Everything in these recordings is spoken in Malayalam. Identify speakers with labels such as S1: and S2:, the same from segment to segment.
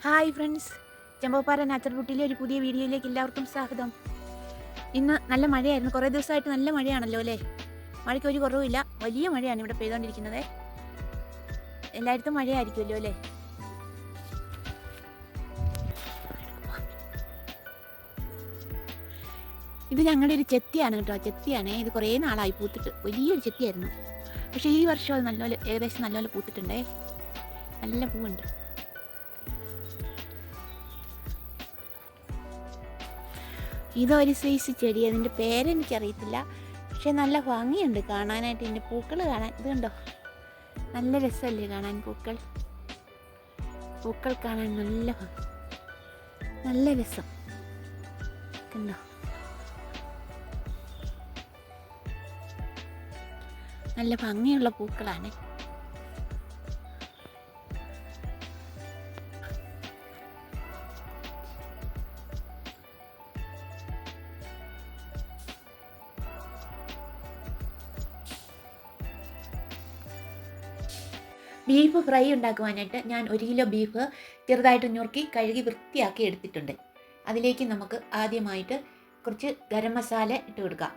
S1: ഹായ് ഫ്രണ്ട്സ്, ചെമ്പപ്പാറ നാച്ചുറൽ ബ്യൂട്ടിയിലെ ഒരു പുതിയ വീഡിയോയിലേക്ക് എല്ലാവർക്കും സ്വാഗതം. ഇന്ന് നല്ല മഴയായിരുന്നു. കുറേ ദിവസമായിട്ട് നല്ല മഴയാണല്ലോ അല്ലേ? മഴയ്ക്ക് ഒരു കുറവുമില്ല. വലിയ മഴയാണ് ഇവിടെ പെയ്തുകൊണ്ടിരിക്കുന്നത്. എല്ലായിടത്തും മഴയായിരിക്കുമല്ലോ അല്ലേ? ഇത് ഞങ്ങളുടെ ഒരു ചെത്തിയാണ് കേട്ടോ. ചെത്തിയാണ്. ഇത് കുറേ നാളായി പൂത്തിട്ട്. വലിയൊരു ചെത്തിയായിരുന്നു. പക്ഷേ ഈ വർഷം അത് നല്ലപോലെ ഏകദേശം നല്ലപോലെ പൂത്തിട്ടുണ്ടേ. നല്ല പൂവുണ്ട്. ഇതൊരു സൈസ് ചെടി. അതിൻ്റെ പേരെനിക്കറിയത്തില്ല, പക്ഷെ നല്ല ഭംഗിയുണ്ട് കാണാനായിട്ട്. ഇതിൻ്റെ പൂക്കൾ കാണാൻ ഇത് കണ്ടോ, നല്ല രസമല്ലേ കാണാൻ. പൂക്കൾ കാണാൻ നല്ല ഭംഗി, നല്ല രസം കണ്ടോ. നല്ല ഭംഗിയുള്ള പൂക്കളാണ്. ബീഫ് ഫ്രൈ ഉണ്ടാക്കുവാനായിട്ട് ഞാൻ 1 കിലോ ബീഫ് ചെറുതായിട്ട് ഞുറുക്കി കഴുകി വൃത്തിയാക്കി എടുത്തിട്ടുണ്ട്. അതിലേക്ക് നമുക്ക് ആദ്യമായിട്ട് കുറച്ച് ഗരം മസാല ഇട്ട് കൊടുക്കാം.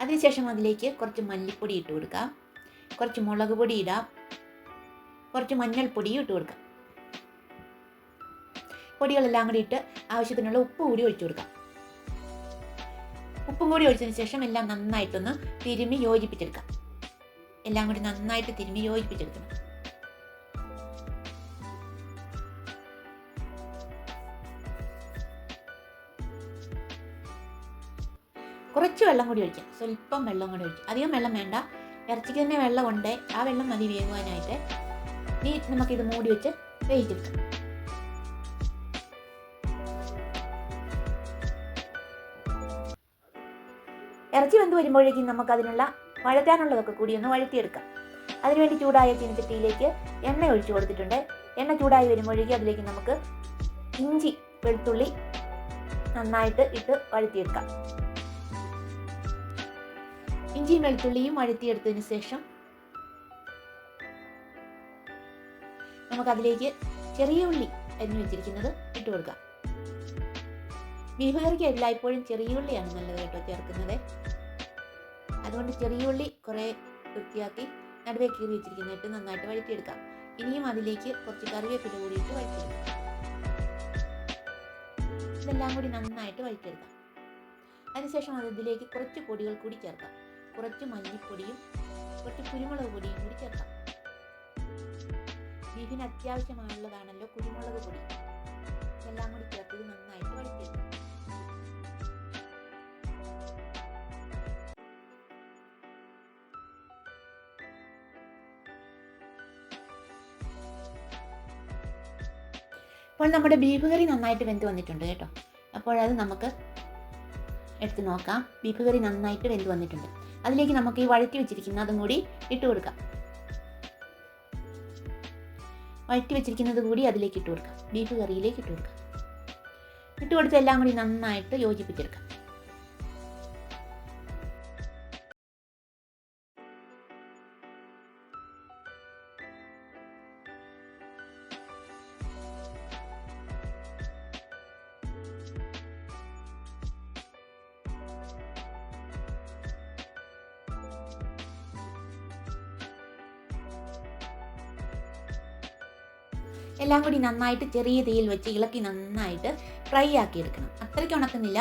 S1: അതിനുശേഷം അതിലേക്ക് കുറച്ച് മല്ലിപ്പൊടി ഇട്ട് കൊടുക്കാം, കുറച്ച് മുളക് പൊടി ഇടാം, കുറച്ച് മഞ്ഞൾപ്പൊടിയും ഇട്ട് കൊടുക്കാം. പൊടികളെല്ലാം കൂടി ഇട്ട് ആവശ്യത്തിനുള്ള ഉപ്പ് കൂടി ഒഴിച്ചു കൊടുക്കാം. ഉപ്പും കൂടി ഒഴിച്ചതിന് ശേഷം എല്ലാം നന്നായിട്ടൊന്ന് തിരുമ്മി യോജിപ്പിച്ചെടുക്കാം. എല്ലാം കൂടി നന്നായിട്ട് തിരുമ്മി യോജിപ്പിച്ചെടുക്കണം. കുറച്ച് വെള്ളം കൂടി ഒഴിക്കാം, സ്വല്പം വെള്ളം കൂടി ഒഴിക്കാം. അധികം വെള്ളം വേണ്ട, ഇറച്ചിക്ക് തന്നെ വെള്ളം ഉണ്ട്. ആ വെള്ളം മതി വേകുവാനായിട്ട്. ഇനി നമുക്കിത് മൂടി വെച്ച് വേവിച്ചെടുക്കാം. ഇറച്ചി വെന്ത് വരുമ്പോഴേക്കും നമുക്കതിനുള്ള വഴറ്റാനുള്ളതൊക്കെ കൂടി ഒന്ന് വഴറ്റിയെടുക്കാം. അതിനുവേണ്ടി ചൂടായ ചീനച്ചട്ടിയിലേക്ക് എണ്ണ ഒഴിച്ചു കൊടുത്തിട്ടുണ്ട്. എണ്ണ ചൂടായി വരുമ്പോഴേക്കും അതിലേക്ക് നമുക്ക് ഇഞ്ചി വെളുത്തുള്ളി നന്നായിട്ട് ഇട്ട് വഴറ്റിയെടുക്കാം. ഇഞ്ചിയും വെളുത്തുള്ളിയും വഴറ്റിയെടുത്തതിന് ശേഷം നമുക്കതിലേക്ക് ചെറിയ ഉള്ളി അരിഞ്ഞു വെച്ചിരിക്കുന്നത് ഇട്ട് കൊടുക്കാം. ബീഫ് കറിക്ക് എല്ലായ്പ്പോഴും ചെറിയ ഉള്ളിയാണ് നല്ലത് കേട്ടോ ചേർക്കുന്നത്. അതുകൊണ്ട് ചെറിയ ഉള്ളി കുറേ വൃത്തിയാക്കി നടുവേ കീറി വെച്ചിരിക്കുന്നതായിട്ട് നന്നായിട്ട് വഴറ്റിയെടുക്കാം. ഇനിയും അതിലേക്ക് കുറച്ച് കറിവേപ്പില കൂടിയിട്ട് വഴറ്റിയെടുക്കാം. ഇതെല്ലാം കൂടി നന്നായിട്ട് വഴറ്റിയെടുക്കാം. അതിനുശേഷം അതിലേക്ക് കുറച്ച് പൊടികൾ കൂടി ചേർക്കാം. കുറച്ച് മല്ലിപ്പൊടിയും കുറച്ച് കുരുമുളക് പൊടിയും കൂടി ചേർക്കാം. ബീഫിന് അത്യാവശ്യമായുള്ളതാണല്ലോ കുരുമുളക് പൊടി. ഇതെല്ലാം കൂടി ചേർത്ത് നന്നായിട്ട് വഴറ്റിയെടുക്കാം. അപ്പോൾ നമ്മുടെ ബീഫ് കറി നന്നായിട്ട് വെന്ത് വന്നിട്ടുണ്ട് കേട്ടോ. അപ്പോഴത് നമുക്ക് എടുത്ത് നോക്കാം. ബീഫ് കറി നന്നായിട്ട് വെന്ത് വന്നിട്ടുണ്ട്. അതിലേക്ക് നമുക്ക് ഈ വഴറ്റി വെച്ചിരിക്കുന്ന അതും കൂടി ഇട്ട് കൊടുക്കാം. വഴറ്റി വെച്ചിരിക്കുന്നത് കൂടി അതിലേക്ക് ഇട്ട് കൊടുക്കാം. ബീഫ് കറിയിലേക്ക് ഇട്ട് കൊടുക്കാം. ഇട്ട് കൊടുത്ത് എല്ലാം കൂടി നന്നായിട്ട് യോജിപ്പിച്ചെടുക്കാം. എല്ലാം കൂടി നന്നായിട്ട് ചെറിയ തീയിൽ വെച്ച് ഇളക്കി നന്നായിട്ട് ഫ്രൈ ആക്കി എടുക്കണം. അത്രയ്ക്ക് ഉണക്കുന്നില്ല,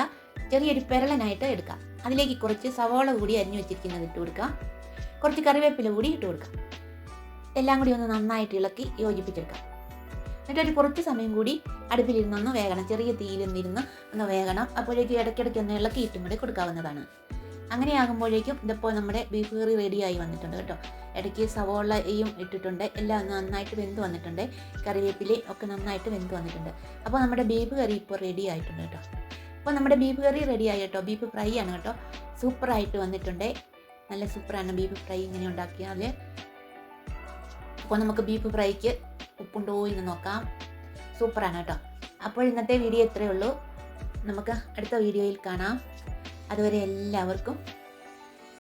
S1: ചെറിയൊരു പെരളനായിട്ട് എടുക്കാം. അതിലേക്ക് കുറച്ച് സവോള കൂടി അരിഞ്ഞു വെച്ചിരിക്കുന്നത് ഇട്ട് കൊടുക്കാം. കുറച്ച് കറിവേപ്പില കൂടി ഇട്ട് കൊടുക്കാം. എല്ലാം കൂടി ഒന്ന് നന്നായിട്ട് ഇളക്കി യോജിപ്പിച്ചെടുക്കാം. എന്നിട്ടൊരു കുറച്ച് സമയം കൂടി അടുപ്പിലിരുന്നൊന്ന് വേകണം. ചെറിയ തീയിലൊന്നിരുന്ന് ഒന്ന് വേകണം. അപ്പോഴേക്കും ഇടയ്ക്കിടയ്ക്ക് ഒന്ന് ഇളക്കി ഇട്ടും കൂടി കൊടുക്കാവുന്നതാണ്. അങ്ങനെയാകുമ്പോഴേക്കും ഇതിപ്പോൾ നമ്മുടെ ബീഫ് കറി റെഡിയായി വന്നിട്ടുണ്ട് കേട്ടോ. ഇടയ്ക്ക് സവോളയും ഇട്ടിട്ടുണ്ട്. എല്ലാം നന്നായിട്ട് വെന്ത് വന്നിട്ടുണ്ട്. കറിവേപ്പിലയും ഒക്കെ നന്നായിട്ട് വെന്ത് വന്നിട്ടുണ്ട്. അപ്പോൾ നമ്മുടെ ബീഫ് കറി ഇപ്പോൾ റെഡി ആയിട്ടുണ്ട് കേട്ടോ. അപ്പോൾ നമ്മുടെ ബീഫ് കറി റെഡിയായി കേട്ടോ. ബീഫ് ഫ്രൈ ആണ് കേട്ടോ. സൂപ്പറായിട്ട് വന്നിട്ടുണ്ട്. നല്ല സൂപ്പറാണ് ബീഫ് ഫ്രൈ ഇങ്ങനെ ഉണ്ടാക്കിയാൽ. അപ്പോൾ നമുക്ക് ബീഫ് ഫ്രൈക്ക് ഉപ്പുണ്ടോ എന്ന് നോക്കാം. സൂപ്പറാണ് കേട്ടോ. അപ്പോൾ ഇന്നത്തെ വീഡിയോ ഇത്രയേ ഉള്ളൂ. നമുക്ക് അടുത്ത വീഡിയോയിൽ കാണാം. അതുവരെ എല്ലാവർക്കും